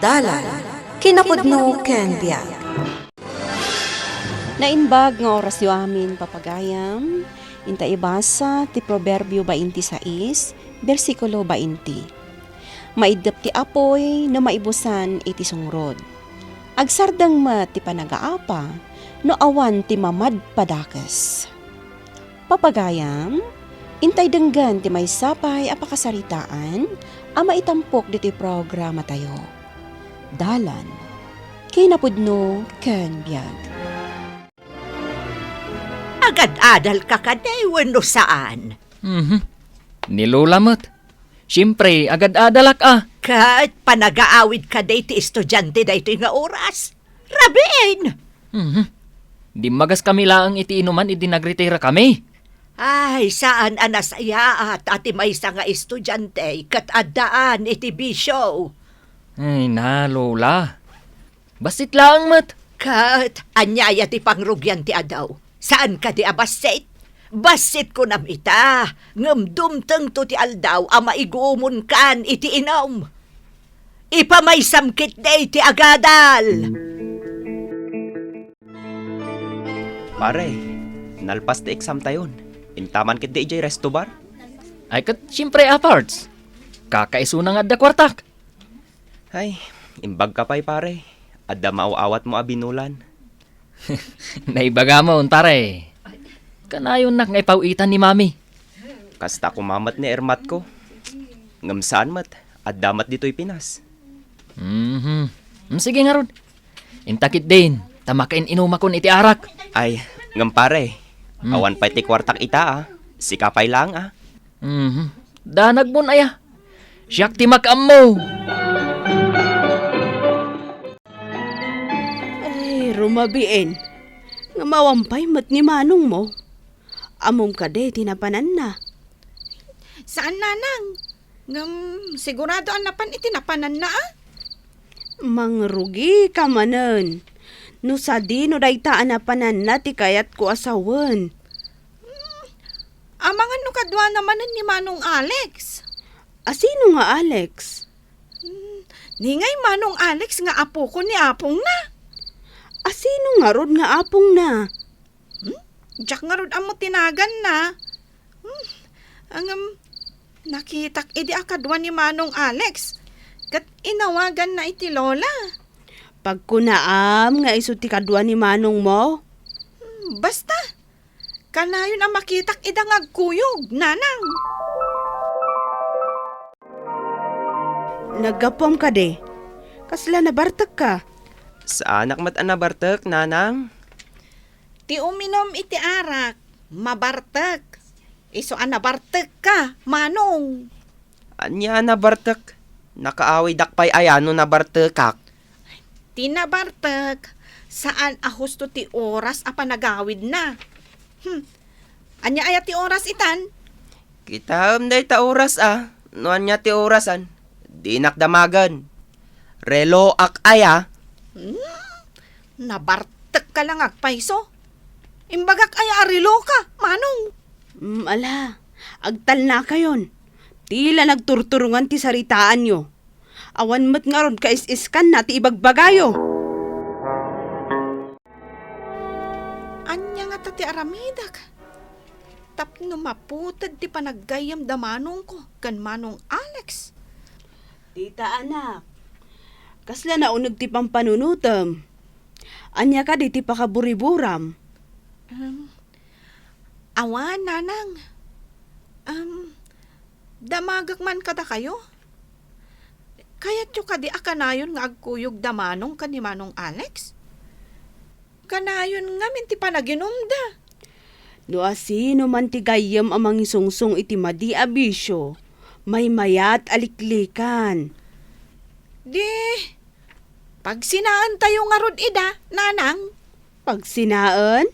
Dalan, kinapudno ken biag. Nainbag nga orasyo amin papagayam, inta ibasa ti Proverbio 26, versikulo 20. Maidap ti apoy na maibusan iti sungrod. Agsardang ma ti panagaapa, no awan ti mamad padakas. Papagayam, intay denggan ti may sapay apakasaritaan, ama itampok diti programa tayo. Dalan, kinapudno ken biag. Agad-adal ka kaday wano saan. Nilulamot. Siyempre, agad-adalak Kat panagaawid kaday ti estudyante daytoy nga oras. Rabin! Di magas kami laang iti inuman, iti nagretira kami. Ay, saan anasaya at ati may nga estudyante kat addaan iti bisyo. Ay na, Lola. Basit laang mat. Kat anyaya ti pangrugyan ti adaw. Saan ka di abasit? Basit ko nam ita. Ngamdumteng to ti aldaw ama igumon kan iti inom. Ipamay-samkit day ti agadal. Pare, nalpas ti exam tayon. Intaman kit di ijay resto bar. Ay kat siyempre aparts. Kakaiso na nga da kwartak. Ay, imbag ka pa'y pare. Adda mauawat mo abinulan. Naibaga mo, untare. Kanayon nak ngay pawitan ni mami. Kasta kumamat ni ermat ko. Ngamsaan mat, addamat dito'y Pinas. Sige nga rod. Intakit din, tamakain inumakon iti arak. Ay, ngam pare. Awan pa'y ti kwartak ita Sikapay lang Danag mo na ya. Siyak ti makam mo. Ay, rumabien. Nga mawampay mat ni manong mo. Amom ka de, tinapanan na. Saan nanang? Sigurado anapan itinapanan na Mangrugi ka manen. No sa di no dayta anapanan na ti kayat ko asawan. Amangan no kadwa namanan ni Manong Alex. Asino nga Alex? Ningay Manong Alex nga apo ko ni apong na. Asino nga rod nga apong na? Diyak nga rod amo tinagan na. Nakitak idi akadwa ni Manong Alex. Kat inawagan na iti lola. Pagkunaam nga iso ti kadwa ni manong mo? Basta. Kanayon ang makitak idang agkuyog, nanang. Naggapom ka de. Kasla nabartak ka. Sa anak mat anabartek, nanang. Ti uminom iti arak, mabartek. Iso anabartek ka, manong. Anya nabartek. Nakaaway dakpay ayano nabartekak. Tinabartek, saan ahusto ti oras a panagawid na? Anya aya ti oras itan? Kita day ta oras Noan nya ti orasan. Di nakdamagan. Relo ak aya. Nabartek ka lang agpaiso. Imbagak aya arilo ka, manong. Ala, agtal na kayon. Tila nagturturungan ti saritaan nyo. Awan mat nga ron kais-iskan na ti ibagbagayo. Anya nga tati aramidak. Tapno maputad ti panaggayam da manong ko, kan Manong Alex. Tita anak, kasla naunag ti pampanunutam. Anya ka di ti pakaburiburam. Awan, nanang. Damagak man kada kayo? Kaya't yung kadi akanayon nga agkuyog damanong ka ni Manong Alex? Kanayon nga minti panaginom da. No asino man ti gayam amang isungsong iti madi abisyo, may mayat aliklikan. Di, pag sinaan tayo nga rod ida, nanang. Pag sinaan?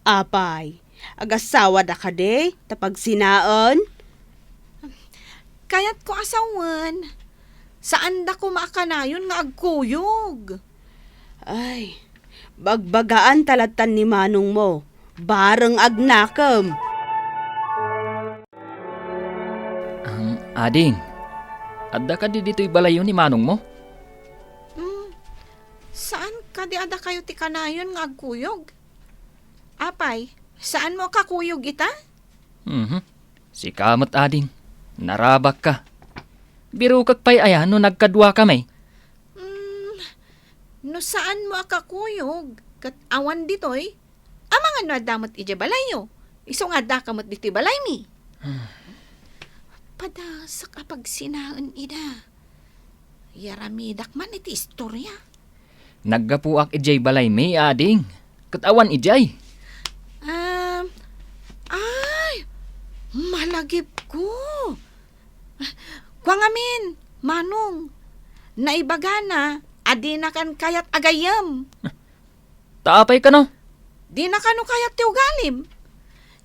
Apay, agasawa da ka de, tapag sinaan? Kaya't ko asawan. Saan da ko maakanayon nga agkuyog? Ay, bagbagaan talatan ni manong mo. Bareng agnakam. Ading, adda ka di dito'y balayo ni manong mo? Kadi ada kayo ti kanayon nga agkuyog. Apay, saan mo kakuyog ita? Si kamot ading. Narabak ka. Biro kag pay aya no nagkadwa kamay. No saan mo kakuyog? Kat awan ditoy. Amang ano adamot ije balayo. Iso nga da kamot dito'y balay mi. Padasak apag sinaan ida. Yaramidak man iti istorya. Naggapuak ijay balay may ading. Katawan ijay. Ay, malagip ko. Kwa ngamin, manong, naibaga na, adi na kan kayat agayam. Taapay ka no? Di na kano kayat ti ugalim.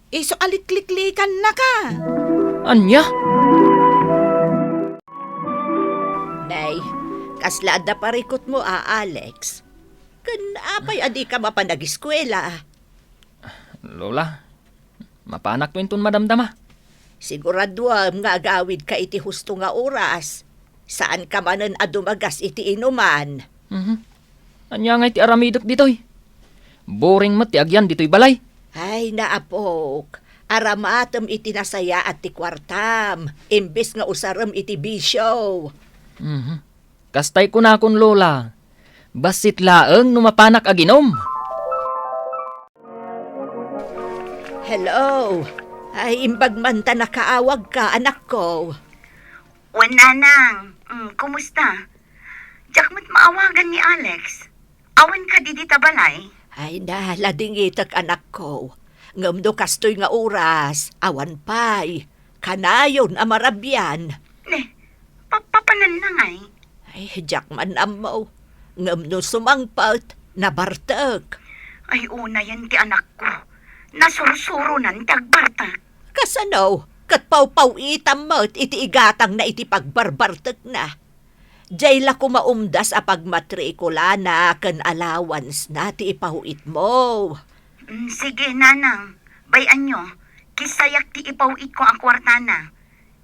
Iso alikliklikan na ka. Anya? Nay, kaslada parikot mo Alex. Apay adi ka mapanag-eskwela. Lola, mapanak mo intun madamdama. Siguraduam nga agawid ka iti husto nga oras. Saan ka manan adumagas iti inuman? Anya nga iti aramidok ditoy. Boring mo ti agyan ditoy balay. Ay, naapok. Aramatam iti nasaya at ti kwartam. Imbis nga usaram iti bisyo. Kastay ko na akong lola. Basit laeng numapanak aginom. Hello. Ay, imbag man ta nakaawag ka, anak ko. Nanang, kumusta? Jakmat maawagan ni Alex. Awan ka di dita balay? Ay, ladingitak anak ko. Ngamdo kastoy nga oras. Awan pay. Kanayon amarabyan. Ne, papapanan na ngay. Ay, jakman amaw. Ngamdo sumangpat. Nabartak. Ay, una yan ti anak ko. Nasursuro nan ti agbartak. Kasano? Kat pau-pau itamot iti igatang na iti pagbarbartak na. Diyay la kumaumdas a pagmatrikula na kan allowance na ti ipahuit mo. Sige, nanang. Bayan nyo. Kisayak ti ipauit ko ang kwartana.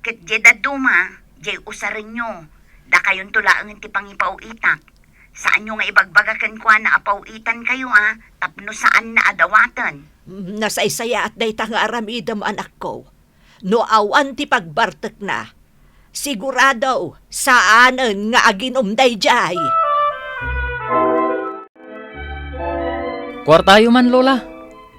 Ket jeda duma, jay usarin nyo. Da kayon tulaang ti pangipauitak. Saan nyo nga ibagbagakan kwa na apauitan kayo tapno saan na adawatan. Nasaysaya at dayta nga aramidam anak ko. No awan ti pagbartak na. Sigurado, saanen nga aginumday jay. Kwartayo man lola.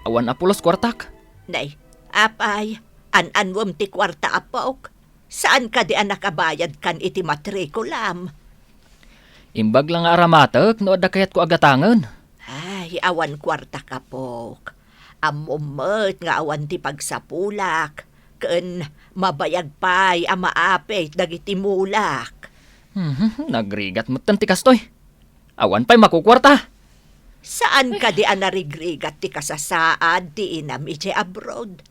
Awan apulos kwartak. Nay, apay, an-anwam ti kwarta apok. Saan ka di anak abayad kan iti matrikulam? Imbag lang nga aramatek no adda kayat ko agatangan. Ay, awan kwarta kapok. Amumot nga awan ti pagsapulak. Ken mabayag pay amaapit dagiti mulak. Nagrigat mo tanti kastoy. Awan pa'y makukwarta. Saan ka di anarigrigat ti kasasaad ti inam iti abroad?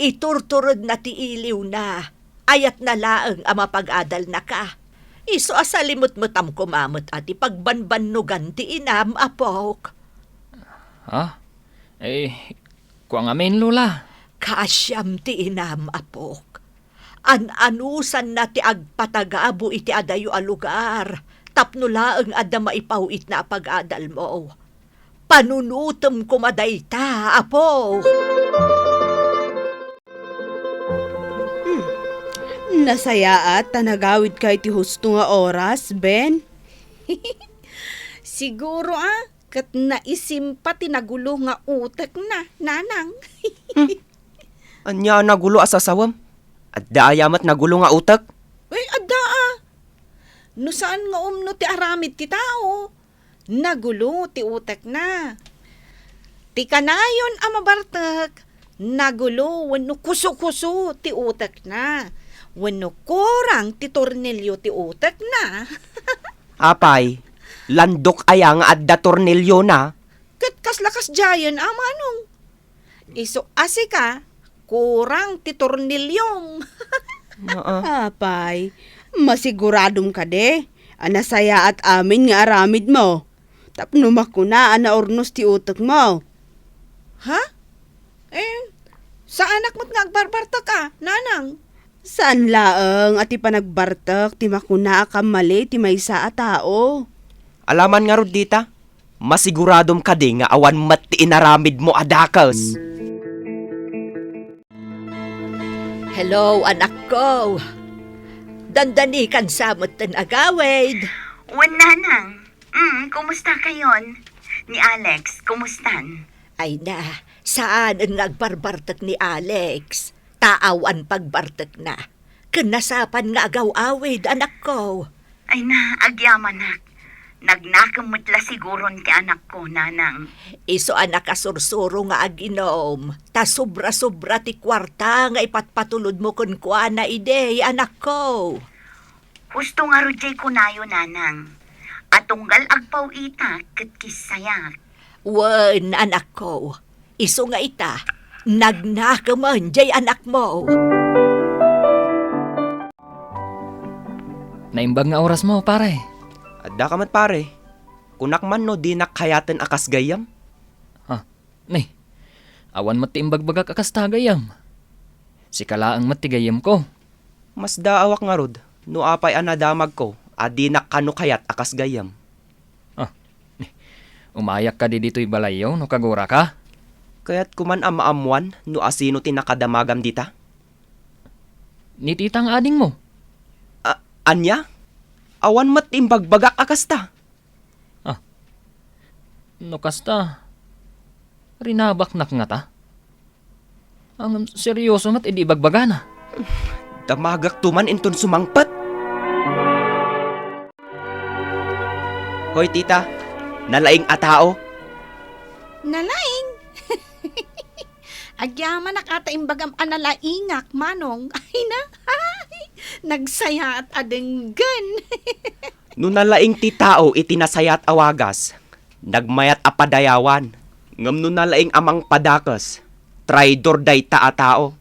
Iturturod na ti iliw na. Ayat na laeng ama pag-adal na ka. Iso asalimot mo tam kumamot at ipagbanbanugan ti inam apok. Ha? Kuang amin lola. Kasyam ti inam apok. An-anusan na ti agpatagabo iti adayo a lugar. Tapno laeng adda maipahuit na pag-adal mo. Panunutom kumaday ta, apo. Nasaya at tanagawid kay ti husto nga oras, Ben? Siguro kat naisimpa tinagulo nga utek na, nanang. Anya nagulo asasawam. At daayamat nagulo nga utak. Uy, adda No saan nga umno ti aramid ti tao? Nagulo ti utek na. Ti kanayon amabartek. Nagulo wenno kuso-kuso ti utek na. Wenno korang ti tornilyo ti utek na. Apay, landok aya nga adda tornilyo na. Kat kaslakas jayon amanong. Iso asika, kurang ti tornilyong. Apay, masiguradong ka de. Anasaya at amin nga aramid mo. Tapno makuna ana ornos ti utak mo. Ha? Sa anak mo't nagbarbarta ka, nanang? Saan laeng at ipanagbartak ti makuna ka mali ti maysa a tao? Alaman nga rod dita. Masiguradom ka di nga awan mat ti inaramid mo adakas. Hello, anak ko. Dandani kan samot ten agawid. Wan nanang. Kumusta kayon? Ni Alex, kumustan? Ay na, saan ang nagbarbartek ni Alex? Taawan pagbartek na. Kanasapan nga agaw-awid, anak ko. Ay na, agyamanak. Nagnakamutla siguron ti anak ko, nanang. Iso anak kasursuro nga aginom. Ta sobra-sobra ti kwarta nga ipatpatulod mo kun kuana ide, anak ko. Gusto nga rujay ko nayo, nanang. At tunggal agpaw ita, kat kisayak. Wen, anak ko. Iso nga ita, nagnakaman jay anak mo. Naimbag nga oras mo, pare. Adda ka mat pare. Kunak man no di nakayatan akas gayam. Ni, awan mati imbagbagak akas tagayam. Si kalaang mati gayam ko. Mas daawak nga rod. No apay anadamag ko. Adi nakano kayat akas gayam. Umayak ka di dito'y balayaw no kagura ka. Kaya't kuman amaamuan no asino tinakadamagam dita. Ni titang ading mo. Anya? Awan mat imbagbagak akas ta. No kasta. Rinabak nak nga ta. Ang seryoso mat idi bagbagana. Damagak tuman inton sumangpat. Hoy tita, nalaing atao. Nalaing. Agyaman nakata imbagam analaingak, manong. Ay na, nagsaya at adenggan. No nalaing ti tao itinasayat awagas. Nagmayat apadayawan. Ngam no nalaing amang padakas. Traidor day ta a tao.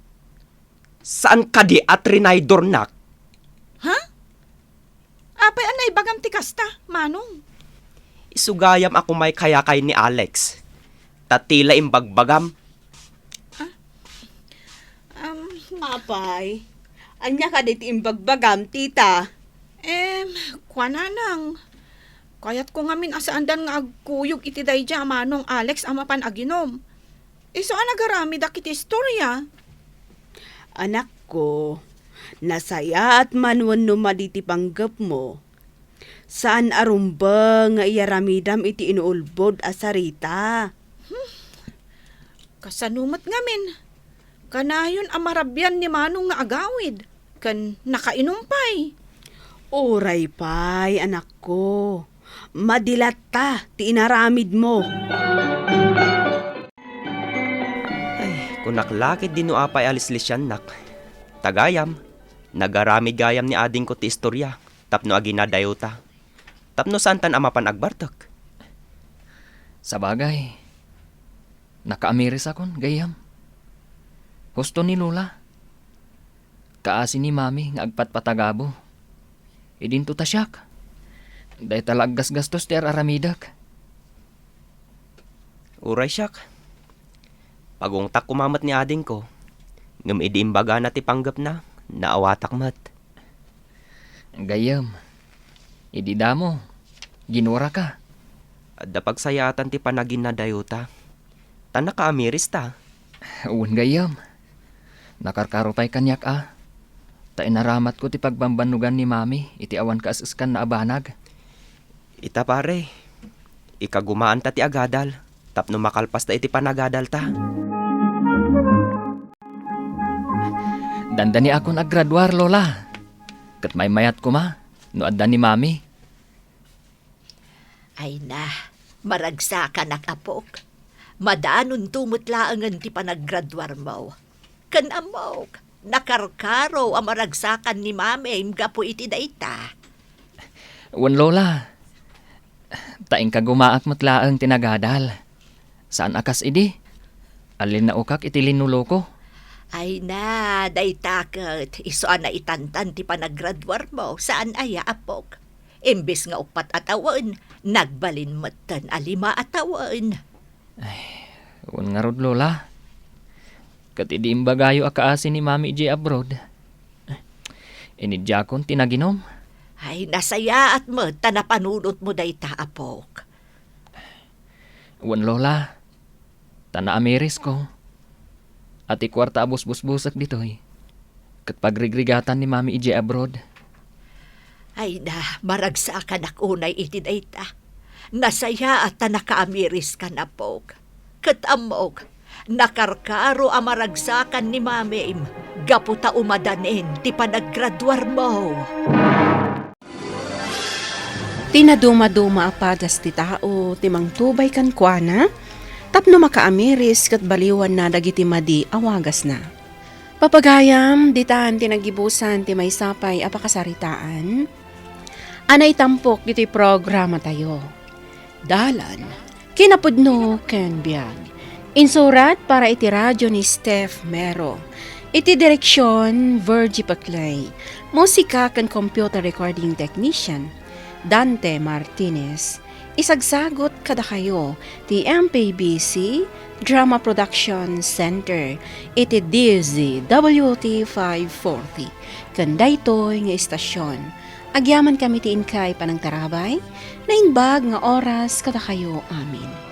Saan ka di at rinaidor nak? Ha? Apay anay bagam ti kasta, manong. Isugayam ako may kayakay ni Alex. Tatila imbagbagam. Apay, anya ka di ti imbagbagam, tita. Kwananang. Kayat ko ngamin asaandan nga agkuyog iti dayja manong Alex amapan aginom. Iso nagaramid akiti istorya. Anak ko, nasaya at manwan no maditi panggap mo. Saan arumba nga iyaramidam iti inuulbod asarita? Kasanumat ngamin. Kanayon amarabyan ni manong nga agawid. Kan nakainumpay. Oray pay, anak ko. Madilat ta, ti inaramid mo. Ay, kunaklakit din no apay alislisyan nak. Tagayam, nagaramid gayam ni ading ko ti istorya. Tapno aginadayota. Tapno santan amapan agbartak. Sabagay. Nakaamiris akon, gayam. Husto ni Lola. Kaasi ni Mami nga agpatpatagabo. Idinto ta siyak. Day talaggas gastos ti aramidak. Uray siyak. Pagungtak kumamat ni ading ko. Ngam idiimbaga na ti panggap na. Naawatak mat. Gayam. Idida mo. Ginura ka. Adda pagsayatan ti panagin na dayota. Tanak ka amiris ta. Uwan gayam. Nakarkarupay kanyak Ta inaramat ko ti pagbambanugan ni Mami. Iti awan kaasiskan na abanag. Ita pare. Ikagumaan ta ti agadal. Tapno makalpas ta iti panagadal ta. Dandani akon aggraduar, Lola. Kat may mayat ko ma. No adda ni Mami. Ay na, maragsakan ak apok. Madanon tumutlaangan ti panaggraduar mo. Kan amok, nakarkaro ang maragsakan ni Mami gapo iti dayta. Uwan, Lola. Taing kagumaak matlaang tinagadal. Saan akas idi? Alin na ukak iti linulo ko? Ay na, daytaket. Isoan na itantan ti panaggraduar mo. Saan aya apok? Imbis nga upat atawan, nagbalin matan alima atawan. Uwan nga rod, Lola. Kat idi imbagayo akaasin ni Mami J abroad. Inidjakon tinaginom. Ay nasaya at mo, tanapanunot mo dayta apok. Wan lola, tana amiris ko. At ikwarta abos-busbusak ditoy. Kat pagrigregatan ni Mami ije abroad. Ay na, maragsakan akunay iti dayta. Nasaya at nakaamiris ka na pog. Kat amog, nakarkaro amaragsakan ni Mami gaputa umadanin ti panaggraduar mo. Tinaduma-duma apadas ti tao, timang tubay kan kuana, tapno makaamiris kat baliwan na dagiti madi awagas na. Papagayam, ditaan tinagibusan ti may sapay apakasaritaan, anay tampok iti programa tayo. Dalan, kinapudno ken biag. Insurat para iti radyo ni Steph Mero. Iti direksyon, Virgie Paclay. Musika ken computer recording technician, Dante Martinez. Isagsagot kada kayo ti MPBC Drama Production Center iti DZWT 540 kandaytoy nga istasyon. Agyaman kami ti inkay panang tarabay na ingbag nga oras kada kayo amin.